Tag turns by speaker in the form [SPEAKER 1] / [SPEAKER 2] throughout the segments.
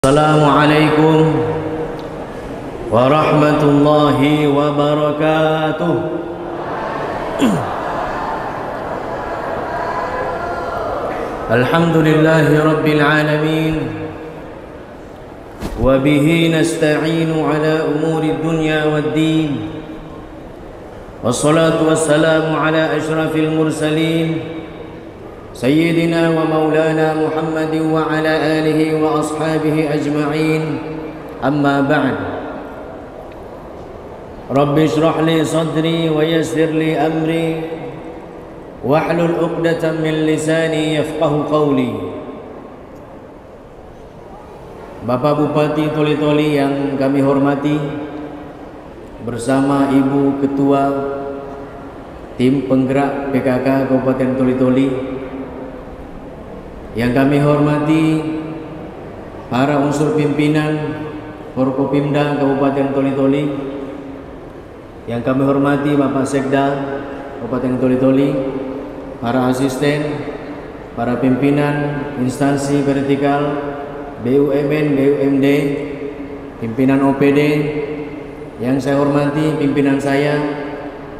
[SPEAKER 1] Assalamualaikum warahmatullahi wabarakatuh. Alhamdulillahi rabbil alamin, wa bihi nasta'inu ala umuri dunya waddin, wassalatu wassalamu ala ashrafil mursalin Sayyidina wa maulana Muhammadin wa ala alihi wa ashabihi ajma'in. Amma ba'd. Rabbi shrah li sadri wa yassir li amri wahlul 'uqdatam min lisani yafqahu qawli. Bapak Bupati Toli-Toli yang kami hormati, bersama Ibu Ketua Tim Penggerak PKK Kabupaten Toli-Toli, yang kami hormati para unsur pimpinan Forkopimda Kabupaten Toli-Toli, yang kami hormati Bapak Sekda Kabupaten Toli-Toli, para asisten, para pimpinan instansi vertikal BUMN, BUMD, pimpinan OPD, yang saya hormati pimpinan saya,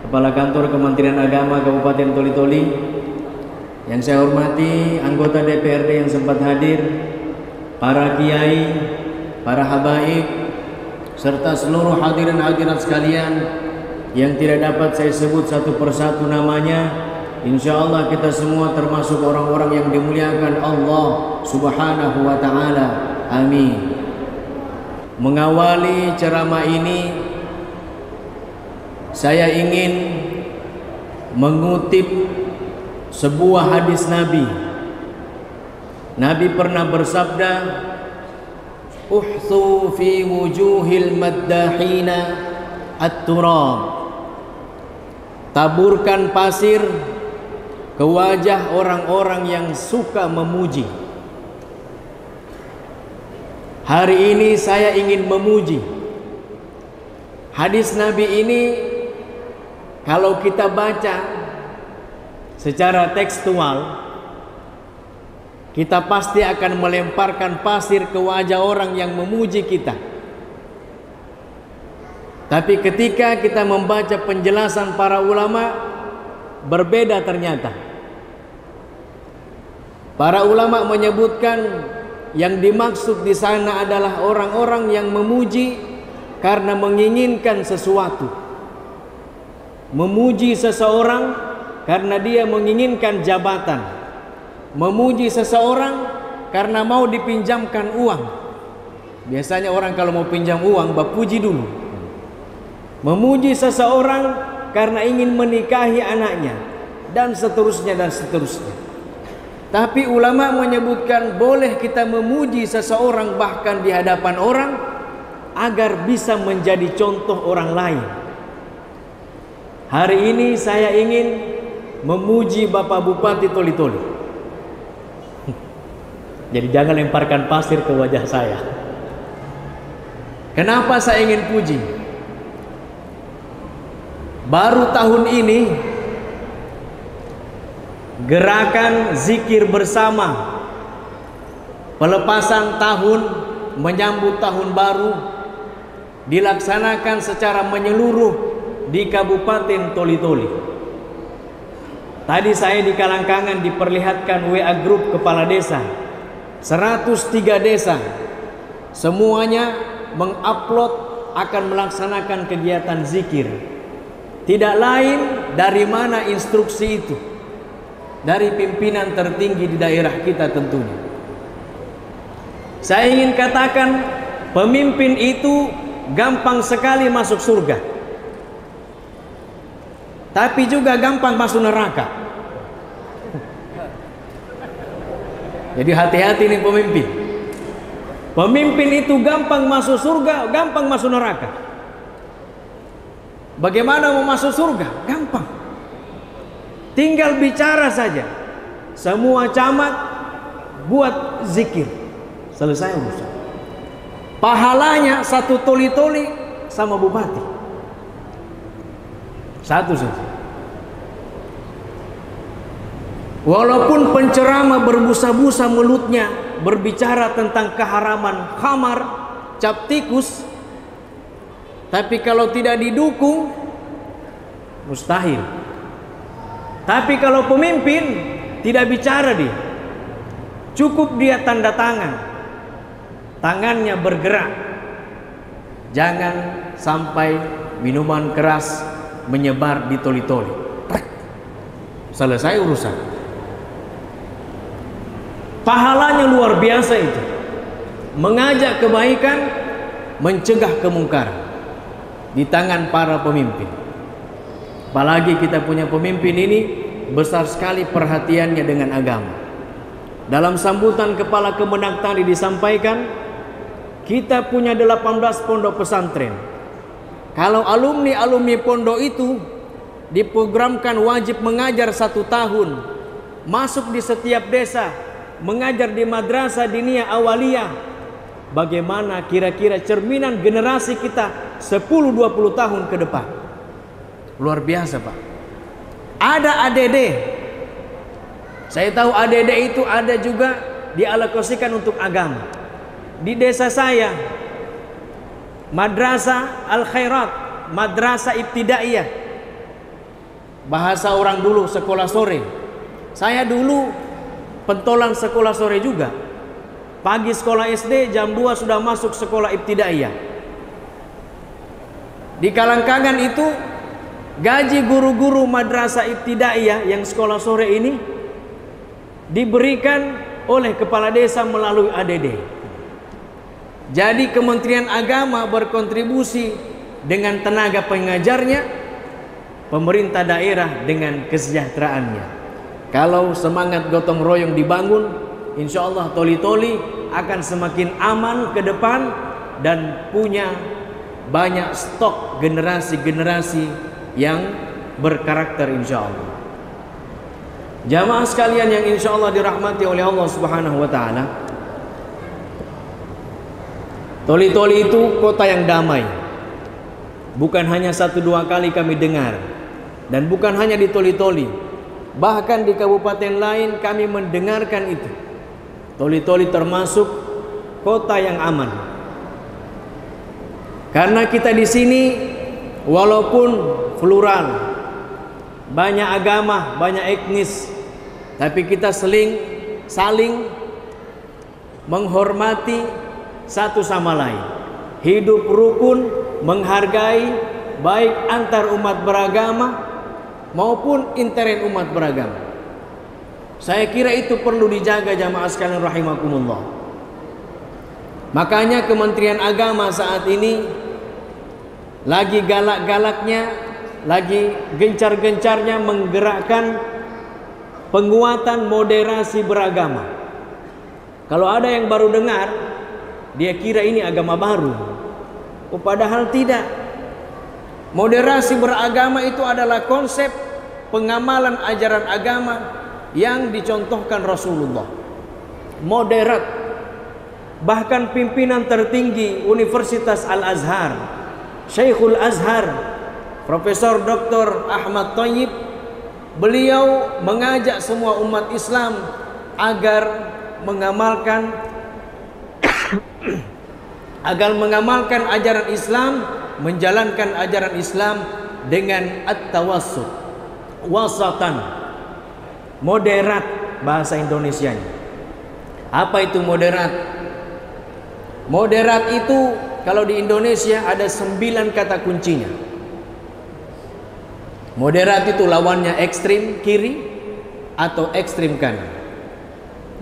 [SPEAKER 1] Kepala Kantor Kementerian Agama Kabupaten Toli-Toli, yang saya hormati anggota DPRD yang sempat hadir, para kiai, para habaib, serta seluruh hadirin hadirat sekalian yang tidak dapat saya sebut satu persatu namanya. Insya Allah kita semua termasuk orang-orang yang dimuliakan Allah Subhanahu wa ta'ala. Amin. Mengawali ceramah ini, saya ingin mengutip sebuah hadis Nabi. Nabi pernah bersabda, "Uhthu fi wujuhil maddahina at-turab." Taburkan pasir ke wajah orang-orang yang suka memuji. Hari ini saya ingin memuji. Hadis Nabi ini kalau kita baca secara tekstual, kita pasti akan melemparkan pasir ke wajah orang yang memuji kita. Tapi ketika kita membaca penjelasan para ulama, berbeda ternyata. Para ulama menyebutkan yang dimaksud di sana adalah orang-orang yang memuji karena menginginkan sesuatu. Memuji seseorang karena dia menginginkan jabatan, memuji seseorang karena mau dipinjamkan uang. Biasanya orang kalau mau pinjam uang, bapuji dulu. Memuji seseorang karena ingin menikahi anaknya, dan seterusnya dan seterusnya. Tapi ulama menyebutkan boleh kita memuji seseorang bahkan di hadapan orang agar bisa menjadi contoh orang lain. Hari ini saya ingin memuji Bapak Bupati Toli-Toli. Jadi jangan lemparkan pasir ke wajah saya. Kenapa saya ingin puji? Baru tahun ini gerakan zikir bersama, pelepasan tahun menyambut tahun baru dilaksanakan secara menyeluruh di Kabupaten Toli-Toli. Tadi saya di Kalangkangan diperlihatkan WA grup kepala desa, 103 desa, semuanya mengupload akan melaksanakan kegiatan zikir. Tidak lain dari mana instruksi itu? Dari pimpinan tertinggi di daerah kita tentunya. Saya ingin katakan, pemimpin itu gampang sekali masuk surga, tapi juga gampang masuk neraka. Jadi hati-hati nih pemimpin. Pemimpin itu gampang masuk surga, gampang masuk neraka. Bagaimana mau masuk surga? Gampang. Tinggal bicara saja. Semua camat buat zikir, selesai urusan. Pahalanya satu Toli-Toli sama bupati. Satu saja. Walaupun penceramah berbusa-busa mulutnya berbicara tentang keharaman khamar, cap tikus, tapi kalau tidak didukung mustahil. Tapi kalau pemimpin tidak bicara dia, cukup dia tanda tangan, tangannya bergerak. Jangan sampai minuman keras menyebar di toli-toli. Selesai urusan. Pahalanya luar biasa itu. Mengajak kebaikan, mencegah kemungkaran di tangan para pemimpin. Apalagi kita punya pemimpin ini besar sekali perhatiannya dengan agama. Dalam sambutan Kepala Kemenak tadi disampaikan, kita punya 18 pondok pesantren. Kalau alumni pondok itu diprogramkan wajib mengajar 1 tahun, masuk di setiap desa, mengajar di madrasah diniyah awaliyah, bagaimana kira-kira cerminan generasi kita 10-20 tahun ke depan? Luar biasa, Pak. Ada ADD. Saya tahu ADD itu ada juga dialokasikan untuk agama. Di desa saya, Madrasah Al-Khairat, Madrasah Ibtidaiyah. Bahasa orang dulu sekolah sore. Saya dulu pentolan sekolah sore juga. Pagi sekolah SD, jam 2 sudah masuk sekolah ibtidaiyah. Di Kalangkangan itu gaji guru-guru madrasah ibtidaiyah yang sekolah sore ini diberikan oleh kepala desa melalui ADD. Jadi Kementerian Agama berkontribusi dengan tenaga pengajarnya, pemerintah daerah dengan kesejahteraannya. Kalau semangat gotong royong dibangun, insya Allah toli-toli akan semakin aman ke depan dan punya banyak stok generasi-generasi yang berkarakter insya Allah. Jamaah sekalian yang insya Allah dirahmati oleh Allah Subhanahu wa Ta'ala, toli-toli itu kota yang damai. Bukan hanya 1-2 kali kami dengar, dan bukan hanya di toli-toli, bahkan di kabupaten lain kami mendengarkan itu. Toli-toli termasuk kota yang aman. Karena kita di sini walaupun plural, banyak agama, banyak etnis, tapi kita saling menghormati satu sama lain. Hidup rukun, menghargai baik antar umat beragama maupun intern umat beragama. Saya kira itu perlu dijaga jamaah sekalian rahimakumullah. Makanya Kementerian Agama saat ini lagi galak-galaknya, lagi gencar-gencarnya menggerakkan penguatan moderasi beragama. Kalau ada yang baru dengar, dia kira ini agama baru. Oh, padahal tidak. Moderasi beragama itu adalah konsep pengamalan ajaran agama yang dicontohkan Rasulullah. Moderat. Bahkan pimpinan tertinggi Universitas Al-Azhar, Syekhul Azhar, Profesor Dr. Ahmad Thayyib, beliau mengajak semua umat Islam agar mengamalkan ajaran Islam, menjalankan ajaran Islam dengan at-tawassut, wasatan, moderat bahasa Indonesianya. Apa itu moderat? Moderat itu kalau di Indonesia ada 9 kata kuncinya. Moderat itu lawannya ekstrim kiri atau ekstrim kanan.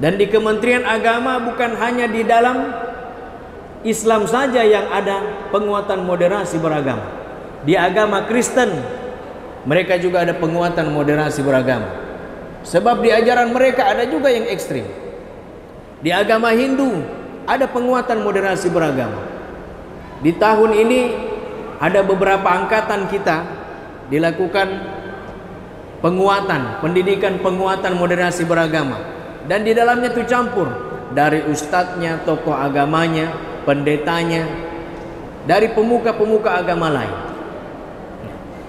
[SPEAKER 1] Dan di Kementerian Agama bukan hanya di dalam Islam saja yang ada penguatan moderasi beragama. Di agama Kristen mereka juga ada penguatan moderasi beragama. Sebab di ajaran mereka ada juga yang ekstrim. Di agama Hindu ada penguatan moderasi beragama. Di tahun ini ada beberapa angkatan kita dilakukan pendidikan penguatan moderasi beragama. Dan di dalamnya itu campur dari ustadznya, tokoh agamanya, pendetanya, dari pemuka-pemuka agama lain.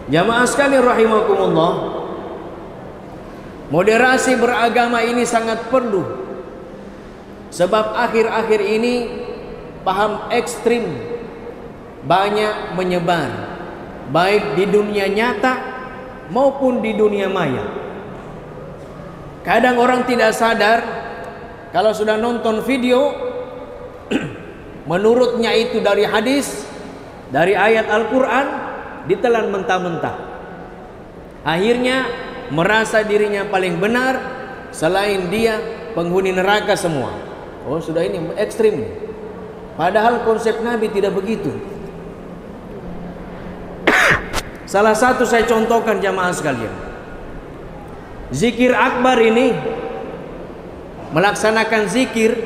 [SPEAKER 1] Jamaah sekalian rahimakumullah, moderasi beragama ini sangat perlu Sebab akhir-akhir ini paham ekstrim banyak menyebar, baik di dunia nyata maupun di dunia maya. Kadang orang tidak sadar kalau sudah nonton video menurutnya itu dari hadis, dari ayat Al-Quran, ditelan mentah-mentah. Akhirnya merasa dirinya paling benar, selain dia penghuni neraka semua. Oh, sudah ini ekstrim. Padahal konsep Nabi tidak begitu. Salah satu saya contohkan jamaah sekalian. Zikir akbar ini, melaksanakan zikir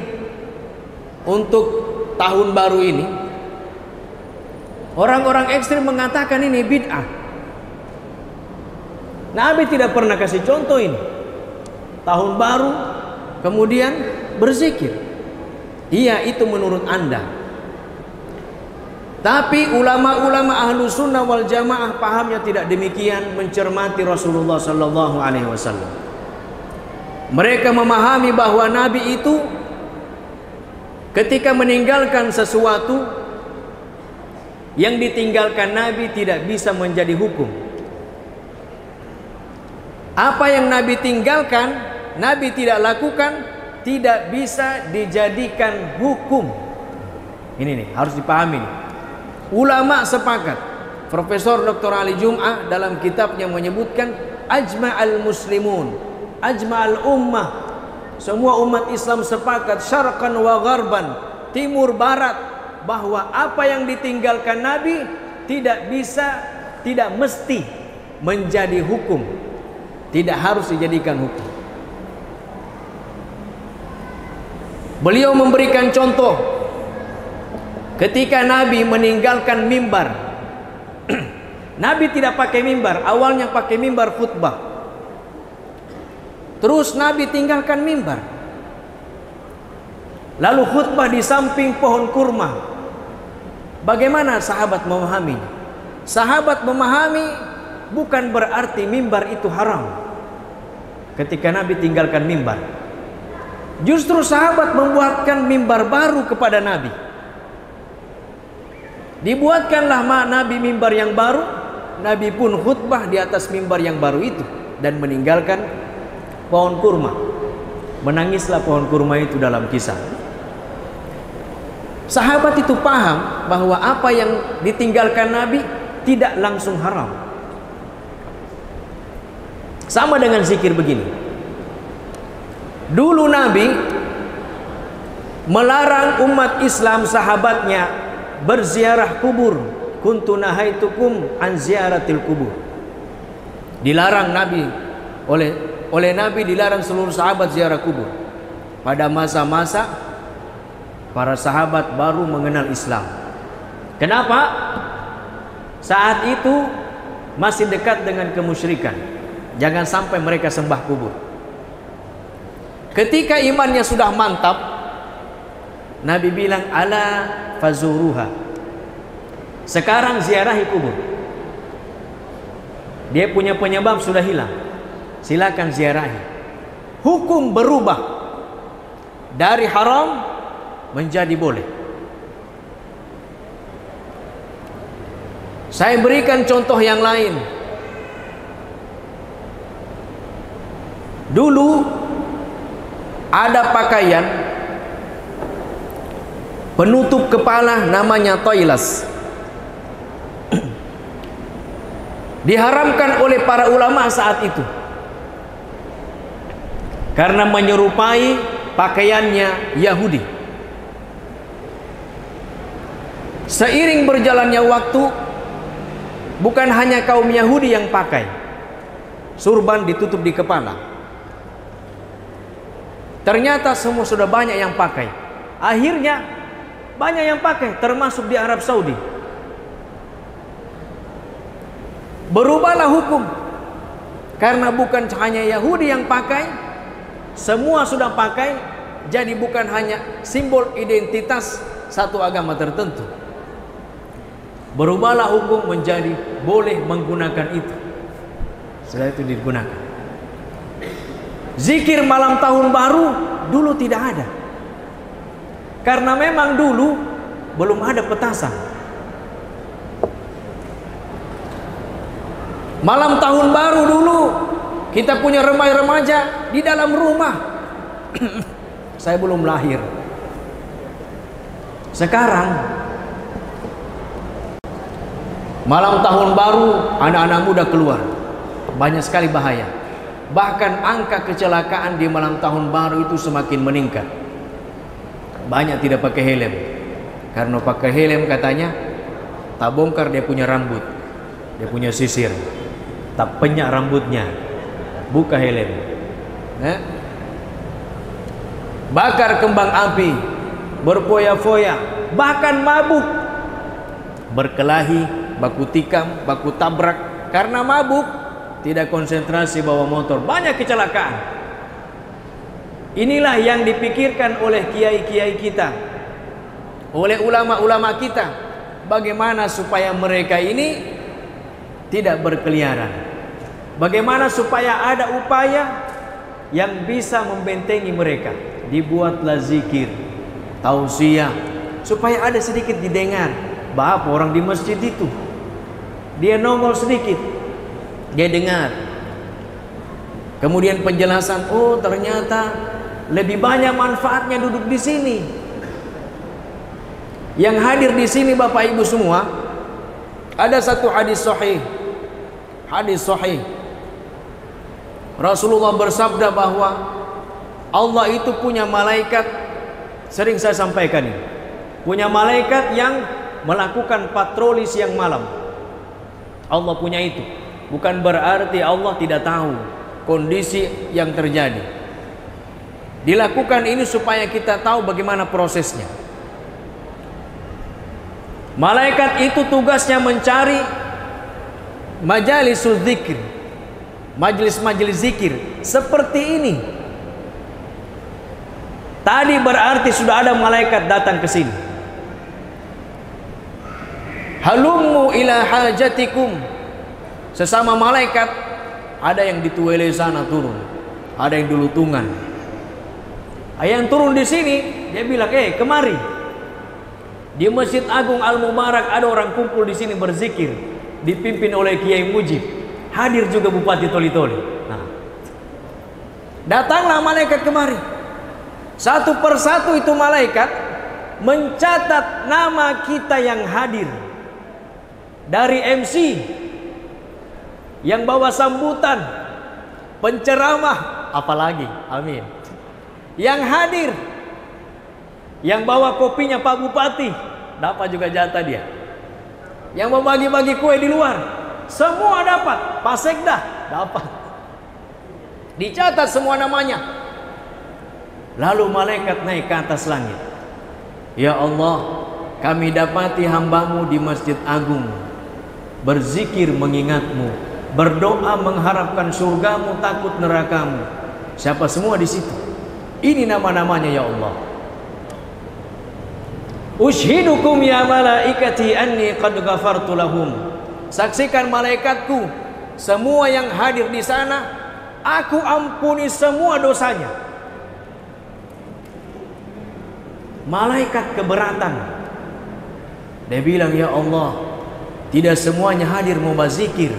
[SPEAKER 1] untuk tahun baru ini, orang-orang ekstrim mengatakan ini bid'ah. Nabi tidak pernah kasih contoh ini. Tahun baru kemudian berzikir. Iya, itu menurut Anda. Tapi ulama-ulama ahlu sunnah wal jamaah pahamnya tidak demikian, mencermati Rasulullah Sallallahu Alaihi Wasallam. Mereka memahami bahwa Nabi itu ketika meninggalkan sesuatu, yang ditinggalkan Nabi tidak bisa menjadi hukum. Apa yang Nabi tinggalkan, Nabi tidak lakukan, tidak bisa dijadikan hukum. Ini nih harus dipahami nih. Ulama sepakat. Profesor Dr. Ali Jum'ah dalam kitabnya menyebutkan ajma'al muslimun, ajma'al ummah, semua umat Islam sepakat syarqan wa gharban, timur barat, bahwa apa yang ditinggalkan Nabi tidak bisa, tidak mesti menjadi hukum, tidak harus dijadikan hukum. Beliau memberikan contoh ketika Nabi meninggalkan mimbar. Nabi tidak pakai mimbar, awalnya pakai mimbar khutbah. Terus Nabi tinggalkan mimbar, lalu khutbah di samping pohon kurma. Bagaimana sahabat memahaminya? Sahabat memahami bukan berarti mimbar itu haram ketika Nabi tinggalkan mimbar. Justru sahabat membuatkan mimbar baru kepada Nabi. Dibuatkanlah Nabi mimbar yang baru. Nabi pun khutbah di atas mimbar yang baru itu dan meninggalkan pohon kurma. Menangislah pohon kurma itu dalam kisah. Sahabat itu paham bahwa apa yang ditinggalkan Nabi tidak langsung haram. Sama dengan zikir begini. Dulu Nabi melarang umat Islam sahabatnya berziarah kubur. Kuntu nahaitukum an ziaratil kubur. Dilarang Nabi oleh Nabi, dilarang seluruh sahabat ziarah kubur. Pada masa-masa para sahabat baru mengenal Islam. Kenapa? Saat itu masih dekat dengan kemusyrikan. Jangan sampai mereka sembah kubur. Ketika imannya sudah mantap, Nabi bilang ala fazuruha. Sekarang ziarahi kubur. Dia punya penyebab sudah hilang. Silakan ziarahi. Hukum berubah dari haram menjadi boleh. Saya berikan contoh yang lain. Dulu ada pakaian penutup kepala namanya toilas. Diharamkan oleh para ulama saat itu karena menyerupai pakaiannya Yahudi. Seiring berjalannya waktu, bukan hanya kaum Yahudi yang pakai surban ditutup di kepala. Ternyata semua sudah banyak yang pakai. Akhirnya banyak yang pakai, termasuk di Arab Saudi. Berubahlah hukum, karena bukan hanya Yahudi yang pakai, semua sudah pakai. Jadi bukan hanya simbol identitas satu agama tertentu. Berubahlah hukum menjadi boleh menggunakan itu. Setelah itu digunakan. Zikir malam tahun baru dulu tidak ada. Karena memang dulu belum ada petasan. Malam tahun baru dulu kita punya remaja di dalam rumah. Saya belum lahir. Sekarang malam tahun baru anak-anak muda keluar. Banyak sekali bahaya. Bahkan angka kecelakaan di malam tahun baru itu semakin meningkat. Banyak tidak pakai helm. Karena pakai helm katanya tak bongkar dia punya rambut, dia punya sisir, tak penyak rambutnya, buka helm. Bakar kembang api, berfoya-foya, bahkan mabuk, berkelahi, baku tikam, baku tabrak. Karena mabuk, tidak konsentrasi bawa motor, banyak kecelakaan. Inilah yang dipikirkan oleh kiai-kiai kita, oleh ulama-ulama kita, bagaimana supaya mereka ini tidak berkeliaran, bagaimana supaya ada upaya yang bisa membentengi mereka. Dibuatlah zikir, tausiah, supaya ada sedikit didengar. Bahwa orang di masjid itu dia nongol sedikit, dia dengar. Kemudian penjelasan, oh ternyata lebih banyak manfaatnya duduk di sini. Yang hadir di sini Bapak Ibu semua, ada satu hadis sahih. Hadis sahih. Rasulullah bersabda bahwa Allah itu punya malaikat, sering saya sampaikan ini, punya malaikat yang melakukan patroli siang malam. Allah punya itu. Bukan berarti Allah tidak tahu kondisi yang terjadi. Dilakukan ini supaya kita tahu bagaimana prosesnya. Malaikat itu tugasnya mencari majalisul zikir, majelis-majelis zikir seperti ini. Tadi berarti sudah ada malaikat datang ke sini. Halummu ila hajatikum. Sesama malaikat, ada yang di Tuwele sana turun, ada yang di Lutungan. Yang turun di sini, dia bilang, kemari. Di Masjid Agung Al Mubarak ada orang kumpul di sini berzikir, dipimpin oleh Kiai Mujib. Hadir juga Bupati Toli-Toli. Nah, datanglah malaikat kemari. Satu persatu itu malaikat mencatat nama kita yang hadir. Dari MC yang bawa sambutan, penceramah, apalagi, amin, yang hadir, yang bawa kopinya Pak Bupati, dapat juga jatah dia. Yang mau bagi-bagi kue di luar, semua dapat. Pak Sekda dapat. Dicatat semua namanya. Lalu malaikat naik ke atas langit. Ya Allah, kami dapati hambamu di Masjid Agung, berzikir mengingatmu, berdoa mengharapkan surgamu, takut nerakamu. Siapa semua di situ? Ini nama-namanya ya Allah. Ushidukum ya malaikati anni qad ghafartu lahum. Saksikan malaikatku, semua yang hadir di sana, aku ampuni semua dosanya. Malaikat keberatan. Dia bilang, ya Allah, tidak semuanya hadir mau berzikir.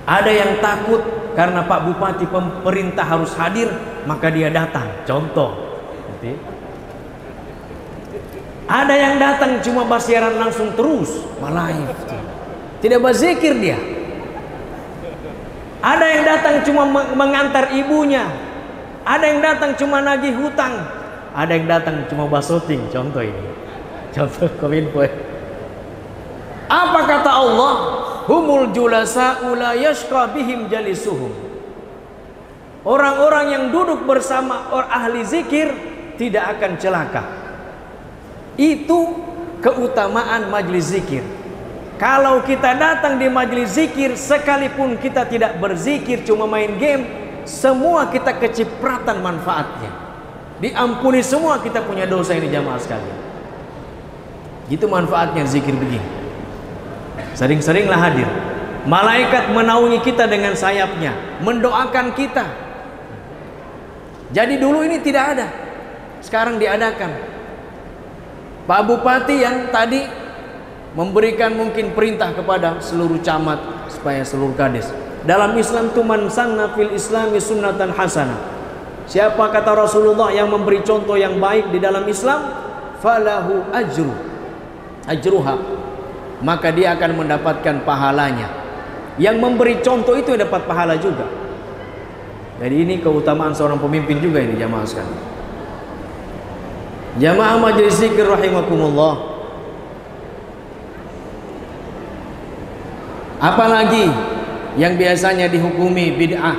[SPEAKER 1] Ada yang takut karena Pak Bupati pemerintah harus hadir, maka dia datang. Contoh. Ada yang datang cuma bersiaran langsung terus, live. Tidak berzikir dia. Ada yang datang cuma mengantar ibunya. Ada yang datang cuma nagih hutang. Ada yang datang cuma basoting. Contoh ini. Contoh kominfo. Apa kata Allah? Humul julasa'u la yashqa bihim jalisuhum. Orang-orang yang duduk bersama ahli zikir tidak akan celaka. Itu keutamaan majlis zikir. Kalau kita datang di majlis zikir, sekalipun kita tidak berzikir, cuma main game, semua kita kecipratan manfaatnya. Diampuni semua kita punya dosa ini jamaah sekalian. Itu manfaatnya zikir begini. Sering-seringlah hadir. Malaikat menaungi kita dengan sayapnya, mendoakan kita. Jadi dulu ini tidak ada. sekarang diadakan. Pak Bupati yang tadi memberikan mungkin perintah kepada seluruh camat supaya seluruh kades. Dalam Islam itu man sanna fil islami sunnatan hasanah. Siapa kata Rasulullah yang memberi contoh yang baik di dalam Islam, falahu ajruha, maka dia akan mendapatkan pahalanya. Yang memberi contoh itu dapat pahala juga. Jadi ini keutamaan seorang pemimpin juga ini jamaah sekalian. Jamaah majelis zikir rahimakumullah. Apalagi yang biasanya dihukumi bid'ah.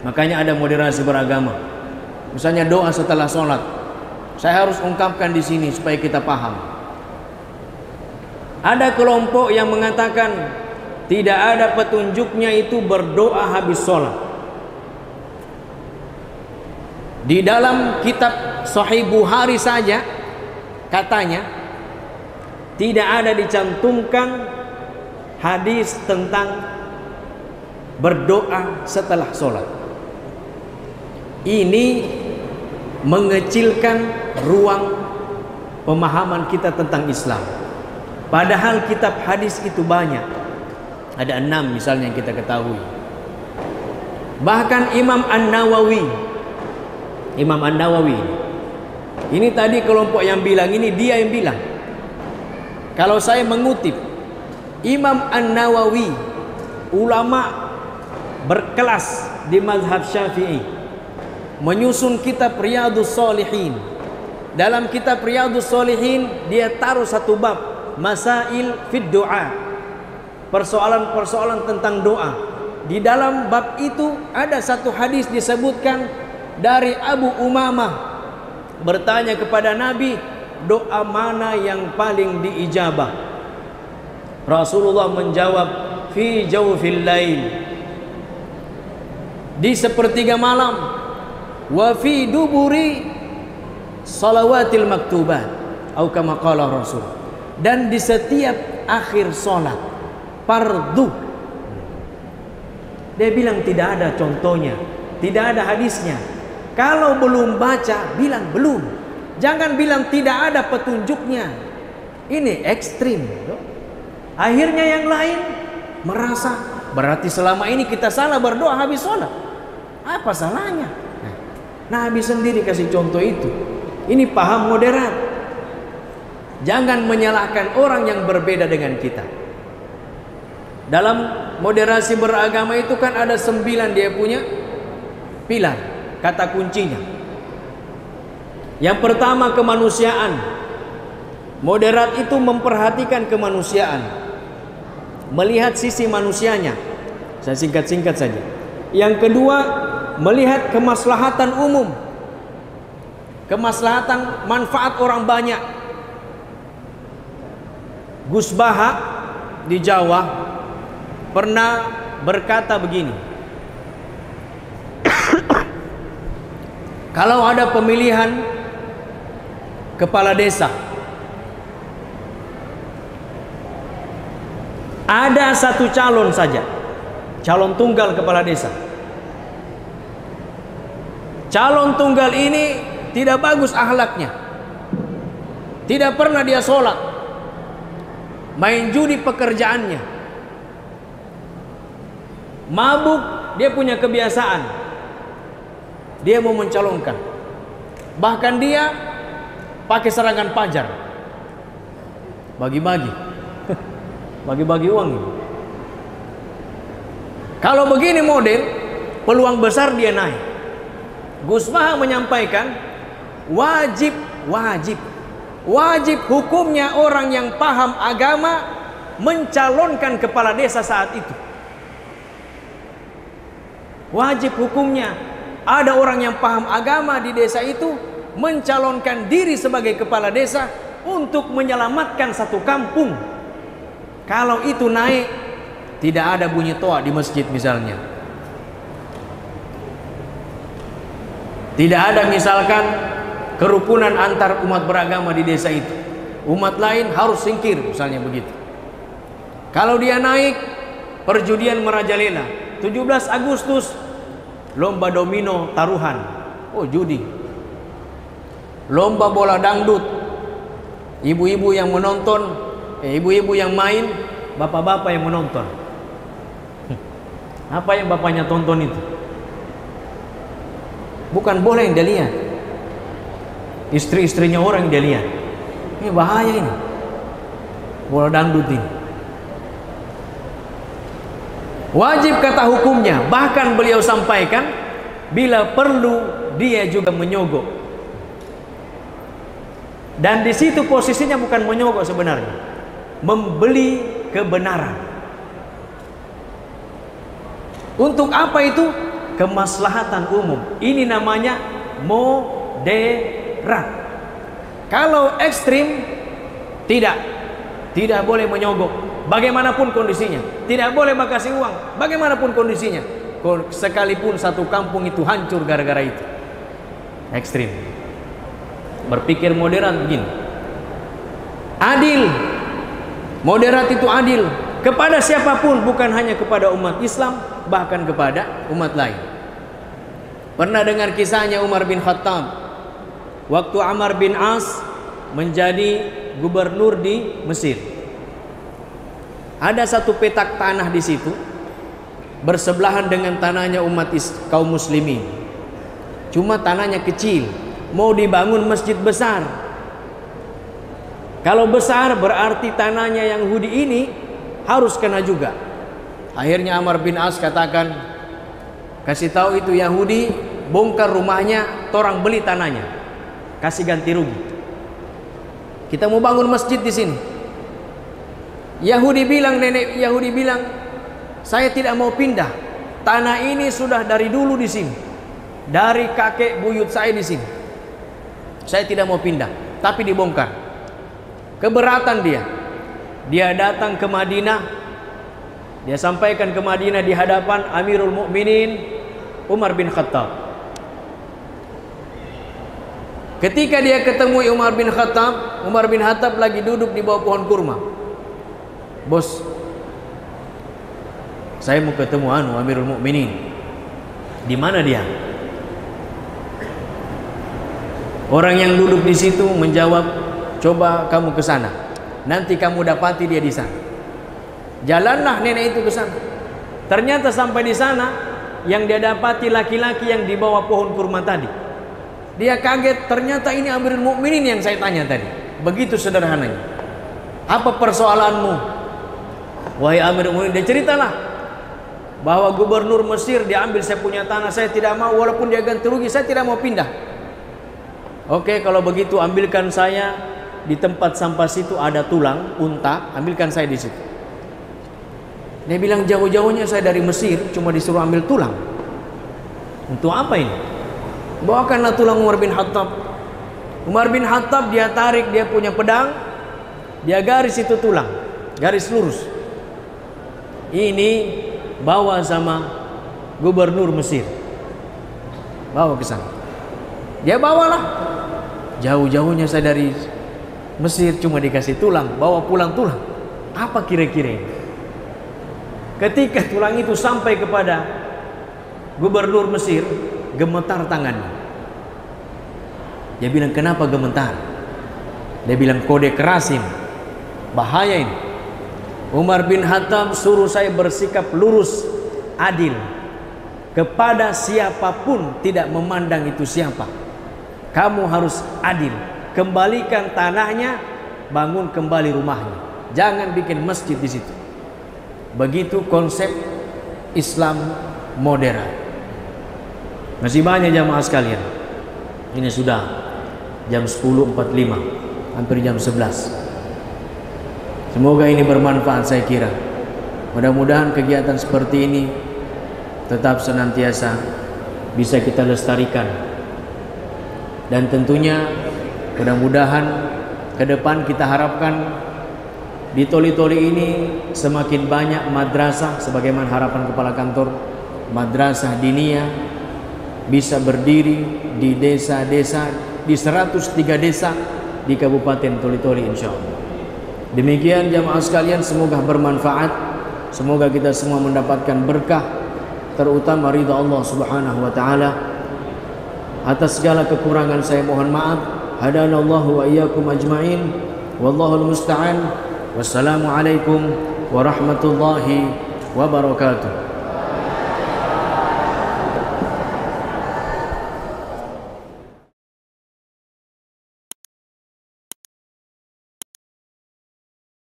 [SPEAKER 1] Makanya ada moderasi beragama. Misalnya doa setelah sholat. Saya harus ungkapkan di sini supaya kita paham. Ada kelompok yang mengatakan tidak ada petunjuknya itu berdoa habis sholat. Di dalam kitab Sahih Bukhari saja katanya tidak ada dicantumkan hadis tentang berdoa setelah sholat. Ini mengecilkan ruang pemahaman kita tentang Islam. Padahal kitab hadis itu banyak. Ada 6 misalnya yang kita ketahui. Bahkan Imam An-Nawawi ini tadi kelompok yang bilang ini, dia yang bilang. Kalau saya mengutip Imam An-Nawawi, ulama berkelas di mazhab Syafi'i, menyusun kitab Riyadhus Shalihin. Dalam kitab Riyadhus Shalihin dia taruh satu bab, Masail fid Du'a, persoalan-persoalan tentang doa. Di dalam bab itu ada satu hadis disebutkan dari Abu Umamah bertanya kepada Nabi, doa mana yang paling diijabah? Rasulullah menjawab, fi jawfil lail, di sepertiga malam, wa fi duburi salawatil maktubat, atau kama qala Rasul, dan di setiap akhir salat fardu. Dia bilang tidak ada contohnya, tidak ada hadisnya. Kalau belum baca bilang belum, jangan bilang tidak ada petunjuknya. Ini ekstrim. Akhirnya yang lain merasa berarti selama ini kita salah berdoa habis sholat. Apa salahnya? Nabi sendiri kasih contoh itu. Ini paham moderat. Jangan menyalahkan orang yang berbeda dengan kita. Dalam moderasi beragama itu kan ada 9 dia punya pilar, kata kuncinya. Yang pertama kemanusiaan. Moderat itu memperhatikan kemanusiaan, melihat sisi manusianya. Saya singkat-singkat saja. Yang kedua, melihat kemaslahatan umum, kemaslahatan manfaat orang banyak. Gus Baha di Jawa pernah berkata begini, kalau ada pemilihan kepala desa, ada satu calon saja, calon tunggal kepala desa. Calon tunggal ini tidak bagus akhlaknya, tidak pernah dia sholat, main judi pekerjaannya, mabuk, dia punya kebiasaan, dia mau mencalonkan, bahkan dia pakai serangan pajar, bagi-bagi uang ini. Kalau begini model, peluang besar dia naik. Gus Baha menyampaikan wajib hukumnya orang yang paham agama mencalonkan kepala desa saat itu. Wajib hukumnya ada orang yang paham agama di desa itu mencalonkan diri sebagai kepala desa untuk menyelamatkan satu kampung. Kalau itu naik, tidak ada bunyi toa di masjid misalnya. Tidak ada misalkan kerukunan antar umat beragama di desa itu. Umat lain harus singkir misalnya begitu. Kalau dia naik, perjudian merajalela. 17 Agustus lomba domino taruhan. Oh, judi. lomba bola dangdut, ibu-ibu yang menonton, ibu-ibu yang main, bapak-bapak yang menonton. Apa yang bapaknya tonton itu? Bukan bola yang dia lihat, istri-istrinya orang yang dia lihat. Ini bahaya ini, bola dangdut ini. Wajib kata hukumnya, bahkan beliau sampaikan, bila perlu dia juga menyogok. Dan di situ posisinya bukan menyogok sebenarnya, membeli kebenaran. Untuk apa itu? Kemaslahatan umum. Ini namanya moderat. Kalau ekstrim, tidak boleh menyogok bagaimanapun kondisinya, tidak boleh makasih uang bagaimanapun kondisinya, sekalipun satu kampung itu hancur gara-gara itu. Ekstrim. Berpikir moderat begini, adil. Moderat itu adil kepada siapapun, bukan hanya kepada umat Islam, bahkan kepada umat lain. Pernah dengar kisahnya Umar bin Khattab waktu Amr bin As menjadi gubernur di Mesir. Ada satu petak tanah di situ bersebelahan dengan tanahnya kaum muslimin. Cuma tanahnya kecil, mau dibangun masjid besar. Kalau besar berarti tanahnya yang Yahudi ini harus kena juga. Akhirnya Amr bin As katakan, kasih tahu itu Yahudi, bongkar rumahnya, torang beli tanahnya, kasih ganti rugi. Kita mau bangun masjid di sini. Nenek Yahudi bilang, saya tidak mau pindah. Tanah ini sudah dari dulu di sini, dari kakek buyut saya di sini. Saya tidak mau pindah, tapi dibongkar. Keberatan dia. Dia datang ke Madinah. Dia sampaikan ke Madinah di hadapan Amirul Mukminin Umar bin Khattab. Ketika dia ketemu Umar bin Khattab lagi duduk di bawah pohon kurma. Bos, saya mau ketemu Amirul Mukminin. Di mana dia? Orang yang duduk di situ menjawab, coba kamu ke sana. Nanti kamu dapati dia di sana. Jalanlah nenek itu ke sana. Ternyata sampai di sana, yang dia dapati laki-laki yang di bawah pohon kurma tadi. Dia kaget, ternyata ini Amirul Mukminin yang saya tanya tadi. Begitu sederhananya. Apa persoalanmu? Wahai Amirul Mukminin, dia ceritalah bahwa gubernur Mesir diambil saya punya tanah, saya tidak mau, walaupun dia ganti rugi, saya tidak mau pindah. Oke, kalau begitu ambilkan saya di tempat sampah situ ada tulang unta, ambilkan saya di situ. Dia bilang, jauh-jauhnya saya dari Mesir cuma disuruh ambil tulang. Untuk apa ini? Bawakanlah tulang Umar bin Khattab. Umar bin Khattab dia tarik, dia punya pedang, dia garis itu tulang, garis lurus. Ini bawa sama gubernur Mesir, bawa ke sana. Dia bawalah. Jauh-jauhnya saya dari Mesir cuma dikasih tulang, bawa pulang tulang. Apa kira-kira ini? Ketika tulang itu sampai kepada gubernur Mesir, gemetar tangannya. Dia bilang, kenapa gemetar? Dia bilang, kode kerasin, bahaya ini. Umar bin Khattab suruh saya bersikap lurus, adil kepada siapapun, tidak memandang itu siapa. Kamu harus adil, kembalikan tanahnya, bangun kembali rumahnya, jangan bikin masjid di situ. Begitu konsep Islam moderat. Masih banyak jamaah sekalian. Ini sudah jam 10.45, hampir jam 11. Semoga ini bermanfaat, saya kira. Mudah-mudahan kegiatan seperti ini tetap senantiasa bisa kita lestarikan. Dan tentunya mudah-mudahan ke depan kita harapkan di Toli-Toli ini semakin banyak madrasah, sebagaimana harapan kepala kantor, madrasah diniyah bisa berdiri di desa-desa, di 103 desa di Kabupaten Toli-Toli, insya Allah. Demikian jamaah sekalian, semoga bermanfaat, semoga kita semua mendapatkan berkah, terutama ridha Allah Subhanahu wa taala. Atas segala kekurangan saya mohon maaf. hadanallahu wa iyyakum ajma'in. Wallahul musta'an. Wassalamu alaikum warahmatullahi wabarakatuh.